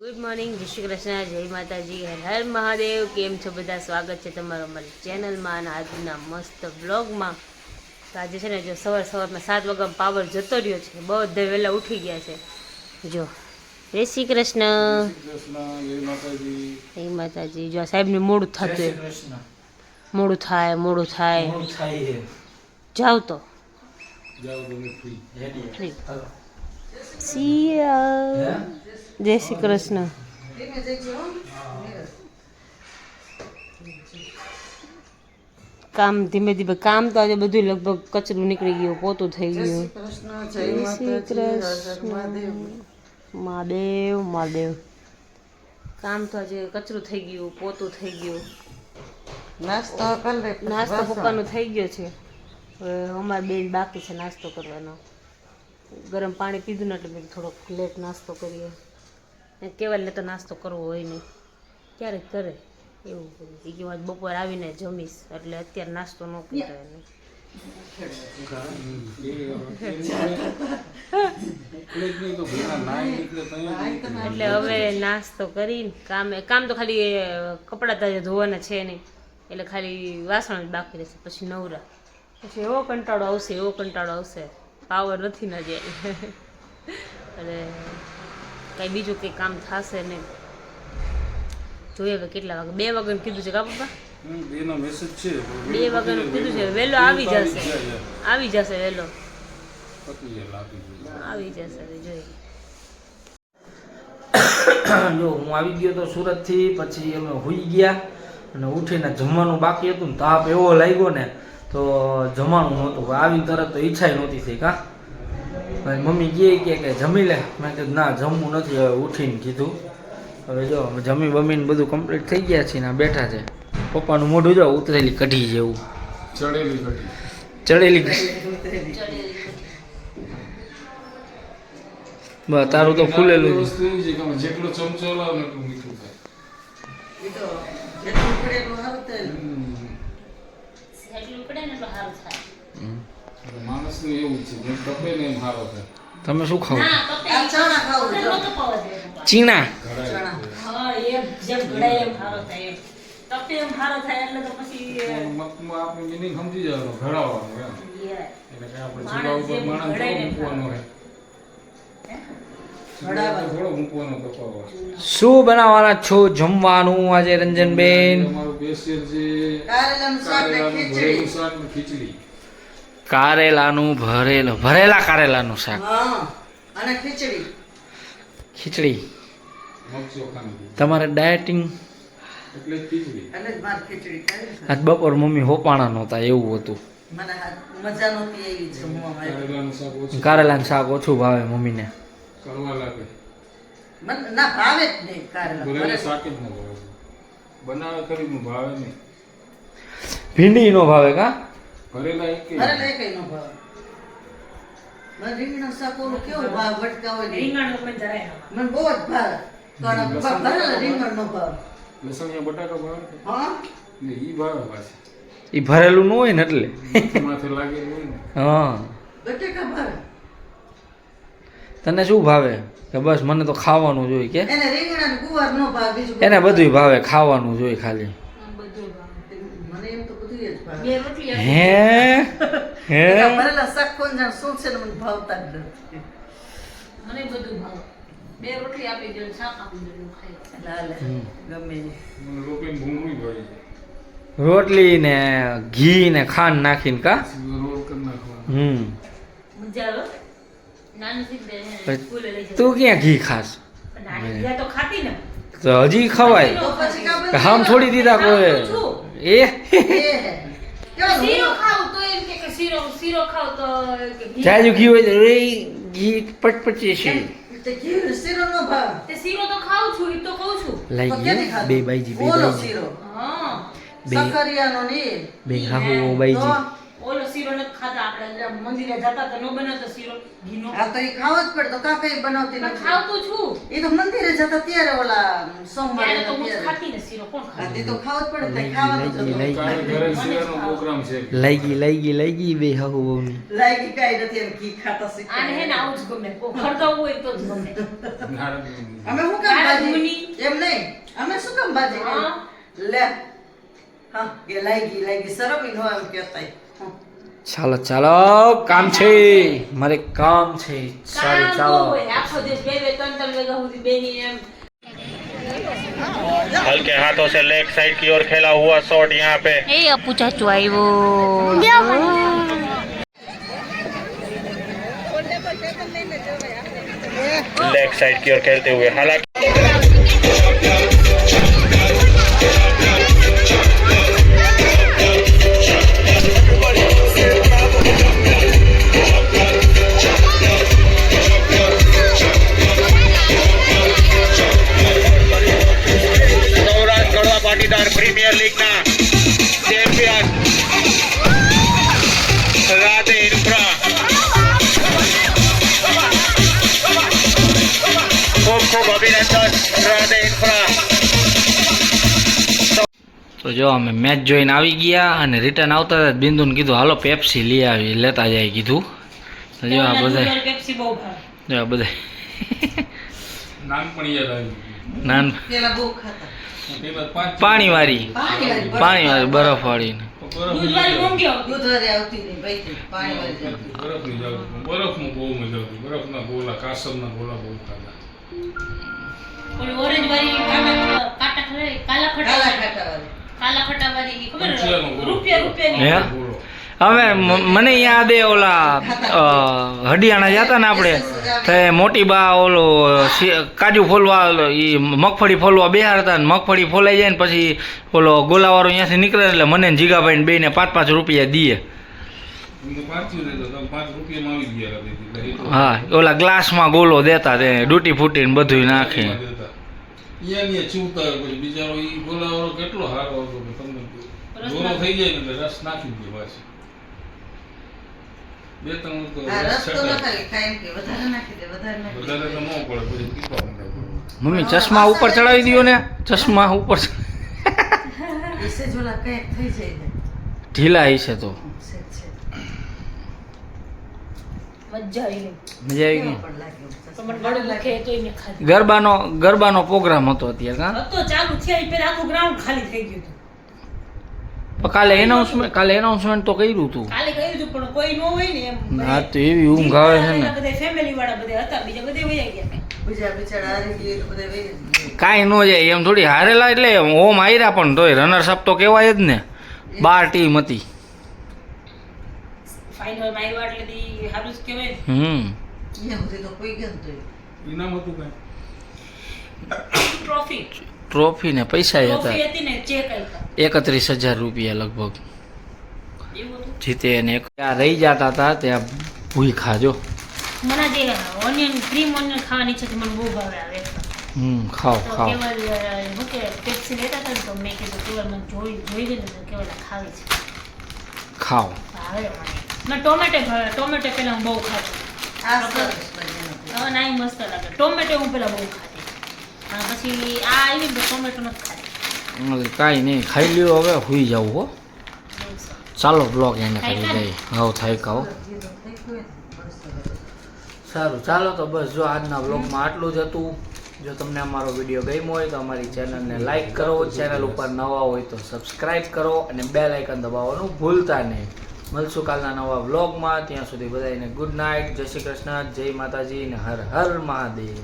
Good morning, જય શ્રી કૃષ્ણ, જય માતાજી, હર હર મહાદેવ. કેમ છો બધા? સ્વાગત છે તમારું અમારી ચેનલમાં અને આજના મસ્ત બ્લોગમાં. તો આજે છે ને જો સવારમાં 7 વાગ્યામાં પાવર જતો રહ્યો છે, બધે વહેલા ઉઠી ગયા છે. જો જય શ્રી કૃષ્ણ, જય માતાજી. જો સાહેબને મોડું થતું, મોડું થાય જાવ તો સિયા. જય શ્રી કૃષ્ણ. કામ ધીમે ધીમે કામ તો આજે બધું લગભગ કચરું નીકળી ગયું, પોતું થઈ ગયું. જય શ્રી કૃષ્ણ, મહાદેવ મહાદેવ. કામ તો આજે કચરું થઈ ગયું, પોતું થઈ ગયું. નાસ્તો પપ્પાનો થઈ ગયો છે. હવે અમારે બેન બાકી છે નાસ્તો કરવાનો. ગરમ પાણી પીધું ને એટલે મેં થોડોક લેટ નાસ્તો કરીએ. કહેવાય ને તો નાસ્તો કરવો હોય નહીં, ક્યારેક કરે એવું બધું. એ કે બપોર આવીને જમીશ એટલે અત્યારે નાસ્તો ન કરાય નહીં. એટલે હવે નાસ્તો કરીને કામ તો ખાલી કપડાં તાજા ધોવાના છે નહીં, એટલે ખાલી વાસણ જ બાકી રહેશે. પછી નવરા, પછી એવો કંટાળો આવશે, પાવર નથી ના જાય એટલે કાંઈ બીજું કંઈ કામ થશે નહીં. જોઈએ હવે કેટલા વાગે. 2 વાગ્યાનું કીધું છે કા પપ્પા? 2 વાગ્યાનું કીધું છે. વહેલો આવી જશે વહેલો આવી જશે. જોઈએ જો હું આવી ગયો તો સુરતથી, પછી અમે હોઈ ગયા અને ઉઠીને જમવાનું બાકી હતું ને તાપ એવો લાગ્યો ને તો જમવાનું નહોતું. આવી તરત તો ઈચ્છા નહોતી થઈ. કા મમ્મી કે જમી લે. મેં કીધું ના જમવું નથી. હવે ઉઠીને કીધું હવે જો જમી બમીને બધું કમ્પ્લીટ થઈ ગયા છે ને બેઠા છે. પપ્પાનું મોઢું જો ઉતરેલી કઢી જેવું, ચડેલી કઢી. બસ તારું તો ફૂલેલું જેટલો ચમચો લાવ એટલું મીઠું થાય. માણસ નું એવું છે, જેમ તપે ને એમ સારો થાય. તમે શું ખાવ? ચીણા. આપણે મિનિંગ સમજી જવાનું, ઘડાવવાનું એમ. એટલે કે આપણે ચૂલા ઉપર માણસ મૂકવાનો હોય, થોડો મૂકવાનો તપાવો. શું બનાવવાના છો જમવાનું આજે રંજનબેન? અમારું સ્પેશિયલ છે કારેલાનું શાક ને ખીચડી. કારેલાનું ભરેલા કારેલાનું શાક અને ખીચડી. મગ ચોખાની તમારે ડાયટિંગ એટલે ખીચડી. આજ બપોર મમ્મી હોપાણા નહોતા એવું હતું. મજા નહોતી એવી જમવામાં. કારેલાનું શાક ઓછું, કારેલાનું શાક ઓછું ભાવે મમ્મીને. કરવા લાગે. મને ના ભાવે જ નહીં કારેલા. ભરેલા શાક જ ન ભાવે. બનાવે ખરી પણ ભાવે નહીં. ભીંડી નો ભાવે કા? ભરેલા એક ભરેલા એકેય ન ભાવે. મને રીંગણનું શાક ઓલું કેવું ભાવ વટકા હોય ને. મને બહુ જ ભાવે. ભરેલા રીંગણ નો ભાવે. લસણિયા બટાકા ભાવે હા ને ઈ ભાવે પાછી. એ ભરેલું ન હોય ને એટલે. માથે લાગેલું હોય ને. હા બટેકા ભાવે. તને શું ભાવે? કે બસ મને તો ખાવાનું જોઈએ કે? એને રીંગણા ને ગુવાર નો ભાવે, બીજું એને બધું ભાવે, ખાવાનું જોઈએ ખાલી. મને એમ તો બધું જ ભાવે. હે ભરેલા શાક કોણ જાણે શું છે ને મને ભાવતા જ નથી. મને બધું ભાવે. 2 રોટલી આપી દે, શાક આપી દે, ખાઈ. લાલે ગમે ઈ. મને રોટલીને ભૂંગળી ભાવે. રોટલી ને ઘી ને ખાંડ નાખીને કા? રોલ કરી નાખવાનું. મજા આવે. નાનું સીધે સ્કૂલે લઈ જતો. તું ક્યાં ઘી ખાસ? નાની ગયા તો ખાતી ને. તો હજી ખવાય. તો પછી કાં બધું હામ થોડી દીધા કોઈ. એ કેવું શીરો ખાવ તો એમ કે શીરો ખાવ તો જાજુ ઘી હોય તો એ ઘી પટપચી છે. તે ઘી શીરો નો ભાવે. તે શીરો તો ખાઉં છું, ઈ તો કહું છું. લઈ તો ગયો ક્યાંથી ખાધું? બે બાઈજી ઓલો શીરો. હા, સકરિયાનો નહીં. બે હાહુ બાઈજી. ઓલો શીરો નથી ખાતા આપણે. મંદિરે જતા તો ન બનાવતો શીરો ઘીનો. આ તો ઈ ખાવો જ પડે તો કાંઈ બનાવતી પણ નથી. ખાવતું છું. એ તો મંદિરે જતા ત્યારે ઓલા સોમવારે ત્યારે તો હું ત્યારે. ખાતી ને શીરો કોણ ખાય? આ તે તો ખાવો જ પડે તે ખાવાનું જ હતું. કાલે ઘરે શિયાળાનો પ્રોગ્રામ છે. લઈ ગઈ બે હાહુ બહુની. લાગી કાંઈ નથી એમ ઘી ખાતા આને હે ને આવું જ ગમે. ખરગાવું હોય તો જ ગમે. અમે હું કામ ભાજી અંબાજી લે હા એ લાગી સરબી નો એમ કહેતાય ચાલો ચાલો કામ છે મારે કામ છે સારું ચાલો આખો દિવસ 2-3 વાગ્યા સુધી બેની એમ हल्के हाथों से लेग साइड की ओर खेला हुआ शॉट यहाँ पे એ અપુ ચાચુ આવ્યો लेग साइड की ओर खेलते हुए हालांकि પાટીદાર પ્રીમિયર લીગના ચેમ્પિયન રાધે ઇન્ફ્રા ખૂબ ખૂબ અભિનંદન રાધે ઇન્ફ્રા. તો જો અમે મેચ જોઈને આવી ગયા અને રિટર્ન આવતા હતા બિંદુને કીધું હાલો પેપ્સી લઈ આવી લેતા જાય કીધું. તો જો આ બધા પેપ્સી બહુ ભાવે જો આ બધા નાનપણ યાદ આવ્યું. નાન પેલા બહુ ખાતા પેલા 5 પાણીવાળી બરફ વાળી દૂધવાળી મોંઘી આવતી. દૂધવાળી આવતી નહીં ભાઈ પાણીવાળી આવતી. બરફની જાવ બરફમાં બહુ મજા આવતી. બરફના ગોલા કાસમના ગોલા બહુ ખાતા. ઓલી ઓરેન્જ વાળી કાટા ખરે કાલા કાલા ખટા ખાટાવાળી કાલા ખટા વાળી ખબર રૂપિયાનો ગોળો. રૂપિયાની હે? ગોળો. હવે મને યાદ એ ઓલા હડિયાણા જતા ને આપણે તો મોટી બા ઓલો કાજુ ફોલવા એ મગફળી ફોલવા બેહાર હતા ને મગફળી ફોલાઈ જાય ને પછી ઓલો ગોલાવાળો અહીંયાથી નીકળે એટલે મને ને જીગાભાઈ ને બેને 5-5 રૂપિયા દીએ. એમને 5 દીધા તમે 5 રૂપિયામાં આવી ગયા હતા એટલે હા ઓલા ગ્લાસમાં ગોલો દેતા તે ડૂટી ફૂટીને બધું નાખે. દેતા. ઈયાની ચૂતા હોય પછી બિચારો ઈ ગોલાવાળો કેટલો સારો હતો કે તમને ગોળો થઈ જાય ને એટલે રસ નાખી દે પાછી. 2-3 તો આ રસ રસ્તો ન છટાય. ખાલી કાયમ કે વધારે નાખી દે વધારે નાખી દે વધારે તો ન પડે પછી પીપા માંડે. મમ્મી ચશ્મા ઉપર ચડાવી દો ને ચશ્મા ઉપર એસે જોલા કંઈક થઈ જાય ને ઢીલા હશે તો છે મજા આવી ગઈ. મજા આવી ગઈ. પણ લાગે તો મને ગળું દુખે તોય મેં ખાધી. ગરબાનો પ્રોગ્રામ હતો અત્યારે હા હતો ચાલુ થયા ઈ પહેલા આખું ગ્રાઉન્ડ ખાલી થઈ ગયું હતું. પણ કાલે એનાઉન્સમેન્ટ તો કર્યું હતું. કાલે કહ્યું હતું પણ કોઈ ન હોય ને એમ હા તો એવી ઊંઘ આવે છે ને બધા ફેમિલી વાળા બધા હતા બીજા બધે વયા ગયા. બીજા બિચારા હારી ગયું એટલે બધા વહી જ કાંઈ ન જાય એમ થોડી હારેલા એટલે ઓમ હાર્યા પણ તોય રનર્સ અપ તો કહેવાય જ ને 12 ટીમ હતી. ફાઇનલ માં આવ્યા એટલે દી સારું જ કહેવાય ને. અહીંયા સુધી તો કોઈ ગયો ને તોય ઇનામ હતું કઈ ટ્રોફી ને પૈસા હતા ટ્રોફી હતી ને ચેક આપ્યા 31,000 રૂપિયા લગભગ એવું હતું. જીતે અને ત્યાં રહી જતા હતા ત્યાં ભૂઈ ખાજો. મને જે ઓનિયન ક્રીમ ઓનિયન ખાવાની ઈચ્છા છે મને બહુ ભાવે આવે ખાઓ તો ખાઓ કેવલ હું કે પેપ્સી લેતા હતા ને તો મેં કીધું કેવલ મને જોઈ ગઈ ને તો કેવલ આ ખાવી છે ખાઓ ભાવે મને ટોમેટો ભાવે ટોમેટો પહેલા હું બહુ ખાતી આ સરસ મજાનું. હવે ના મસ્ત લાગે ટોમેટો હું પહેલા બહુ ખાતી પણ પછી આ આવી ને ટોમેટો નથી ખાતી. કાંઈ નહીં ખાઈ લ્યો હવે સુઈ જાવ હો. બહુ સરસ. ચાલો બ્લોગ એને કરી દઈએ હાવ થાય કહો જે તો થઈ ગયું ને, બસ હવે. સારું ચાલો તો બસ જો આજના બ્લોગમાં આટલું જ હતું. જો તમને અમારો વિડીયો ગમ્યો હોય તો અમારી ચેનલને લાઈક કરો, ચેનલ ઉપર નવા હોય તો સબસ્ક્રાઈબ કરો અને બેલ આઇકન દબાવવાનું ભૂલતા નહીં. મળશું કાલના નવા બ્લોગમાં. ત્યાં સુધી બધાને ગુડ નાઇટ, જય શ્રી કૃષ્ણ, જય માતાજી ને હર હર મહાદેવ.